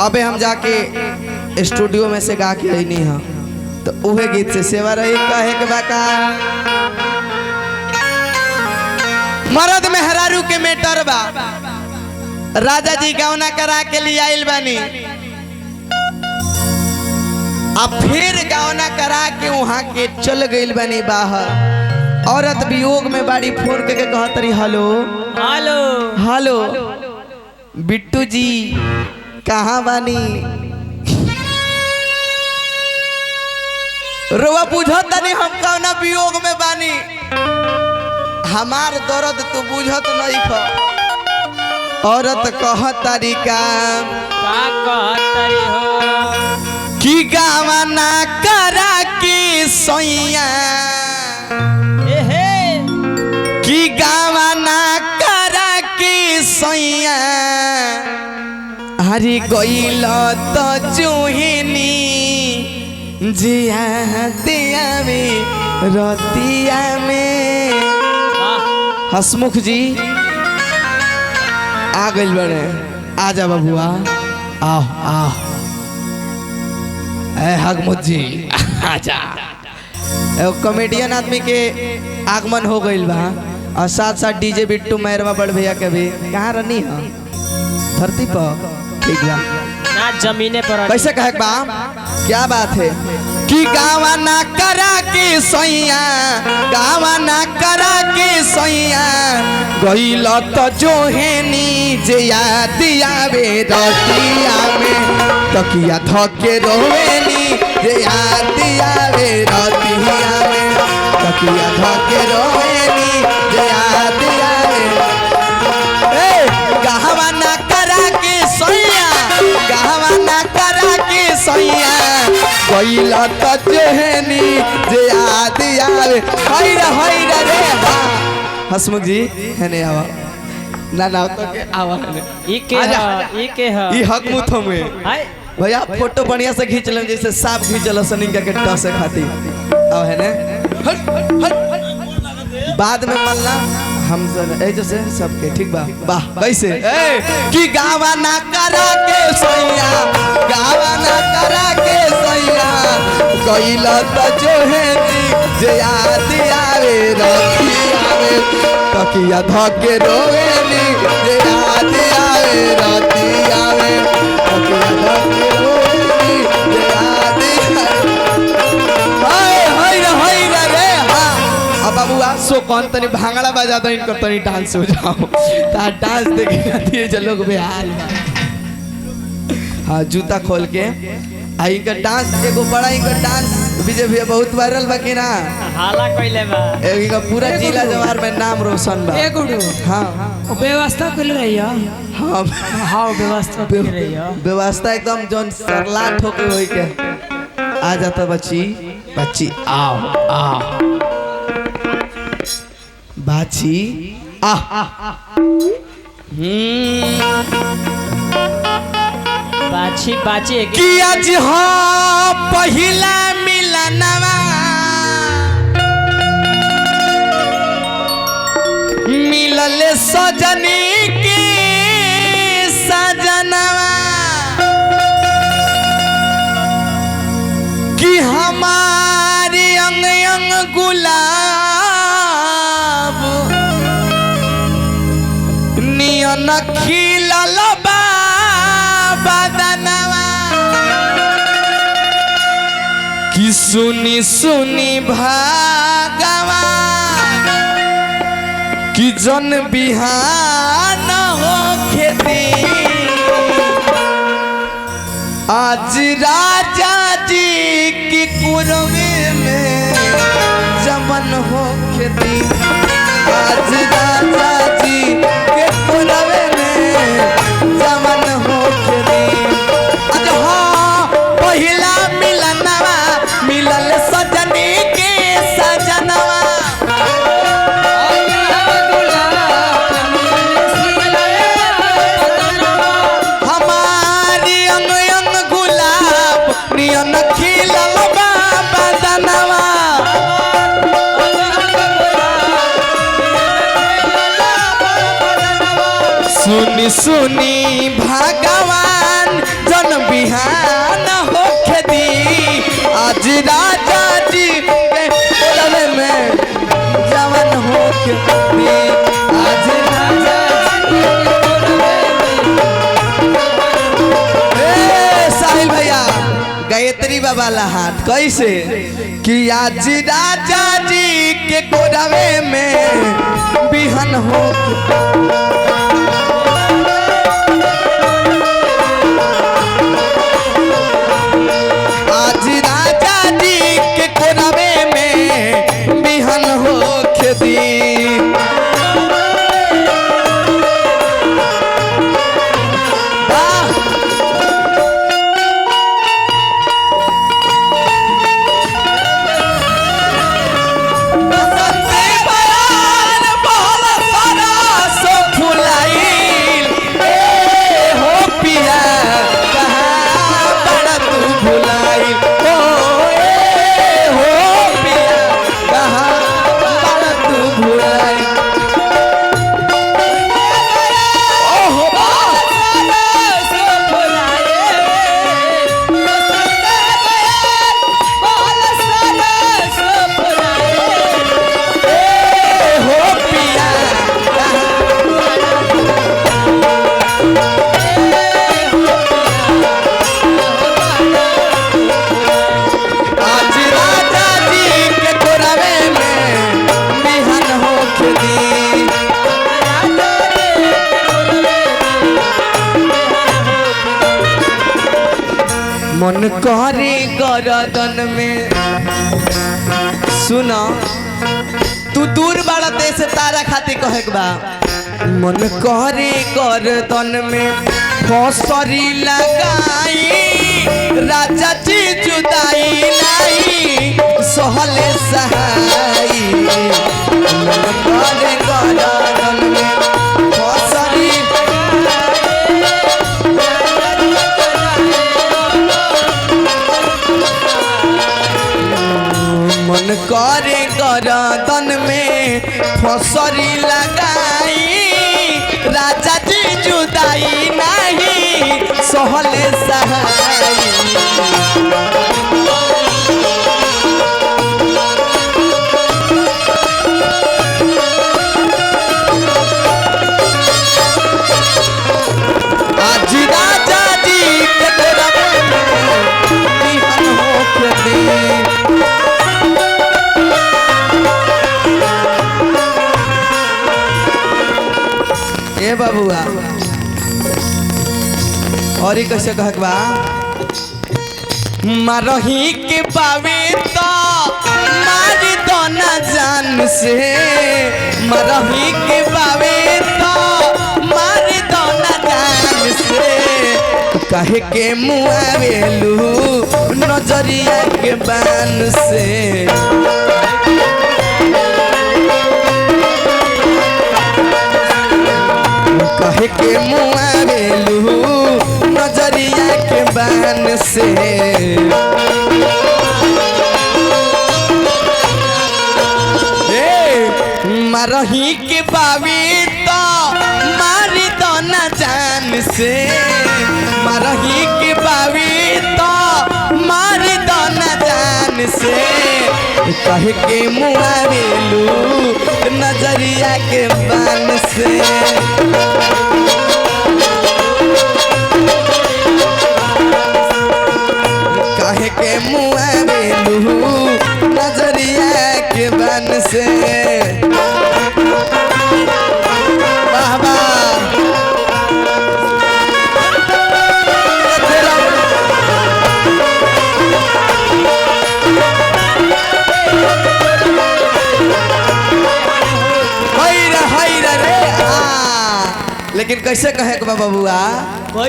अबे हम जाके स्टूडियो में से गा के आई नहीं हाँ तो उहे गीत से सेवा रही कहे के बाका मर्द मेहरारू के मेटर बा राजा जी गौना करा के लिए आइल बानी अब फिर गौना करा के वहां के चल गइल बानी बाहर औरत वियोग में बाड़ी फोन के कहत रही हेलो हेलो हेलो बिट्टू जी कहाँ बानी रोवा बुझत नहीं हम कौना वियोग में बानी हमार दर्द तू बुझत नहीं खा औरत कहत तरीका का कहतरी हो कि गावना करा के सोइया एहे कि गावना करा के सोइया हरी गइल तो जोहिनी जिया दिया में रतिया में हसमुख जी आ गइल बड़े आजा बबुआ आओ आओ ए हगमुद जी आजा कॉमेडियन आदमी के आगमन हो गइल बा और साथ साथ डीजे बिट्टू मैरवा बड़ भैया के भी कहाँ रहनी है धरती पर ठीक बा ना जमीने पर कैसे कहे बा क्या बात है कि गावा ना करा के सैया गावा ना करा के सैया गइल तो जोहेनी जे याद आवे रतिया में तकिया धके रोवेनी जे याद आवे रतिया में तकिया धके रोवेनी जे याद आवे गावा ना करा के सैया गावा ना करा के सैया गइल तो जोहेनी जे याद आवे हैरा रे हसमुख जी है नहीं आवा ना तो के आवा है ई के ह ई हक मुथ में हाय भैया फोटो बढ़िया से खींच लें जैसे सांप खींचल सनिंगा के टसे खाती आओ है ने बाद में मल्ला हम ए जैसे सबके ठीक बा वाह कैसे कि गावा ना करा के सैया गावा ना करा के सैया गइल तो जोहेनी जे याद आवे रतिया में तकिया धके रोवेनी जे याद आवे रतिया में तकिया धके रोवेनी जे याद आवे रे हां अब बाबूआ सो कौन तनी भांगड़ा बजा दो इनको तनी डांस हो जाओ ता डांस देखे दिए जो लोग बेहाल हाँ जूता खोल के आई का डांस एगो बड़ा इनका डांस विजय भैया बहुत वायरल बा कि ना हाला कइले बा एगो पूरा जिला जवार में नाम रोशन बा ए गुडू हाँ व्यवस्था कर रही है हाँ हाँ व्यवस्था कर रही है व्यवस्था एकदम जोन सरलाट होके होई के आ जाता बच्ची बच्ची आओ आओ बाची आ बाछी बाछी कि आज हाँ पहिला मिलनवा मिलल सजनी के सजनवा कि हमारे अंग अंग गुलाब नियन खिलल बा बदनवा कि सुनी सुनी भागवा कि जन बिहान हो खेती आज राजा जी की कुरवे में जमन हो खेती आज राजा जी के कुरवे में जमन हो खेती आज हाँ पहिला मिलनवा मिलल सजनी के सजनवा हमारी अंग अंग गुलाब नियन खिलल बा बदनवा सुनी सुनी भगवान जन राजा जी के कोरवे में जवान हो के दी आज राजा जी के कोरवे में। ए साहिल भैया गायत्री बाबा ला हाथ कैसे कि आज राजा जी के कोरवे में बिहन हो आज राजा जी के कोरवे में बिहन हो खेती मन करे गरदन में सुना तू दूर बड़ा देश तारा खाती कहे बा मन करे गरदन में फसरी लगाई राजा जी जुदाई नहीं सहले सहाई मन करे गरदन में फसरी मन करे गरदन में फसरी लगाई राजा जी जुदाई नहीं सहले सहाई आज राजा जी के कोरवे में बिहन होके दी ए बबुआ और कैसे कहक बा मरही के बावे तो मारी दो न जान से मरही के बावे तो मारी दो न जान से कहे के मुआवेलू नजरिया के बान से कहे के मुआवेलू नजरिया के बान से मरही के बावी तो मारी दो न जान से मरही के बावी तो मारी दो न जान से कहे के मुआवेलू नजरिया के बान से कहे के मुआवेलू नजरिया के बान से बाबा लेकिन कैसे कहे बबुआ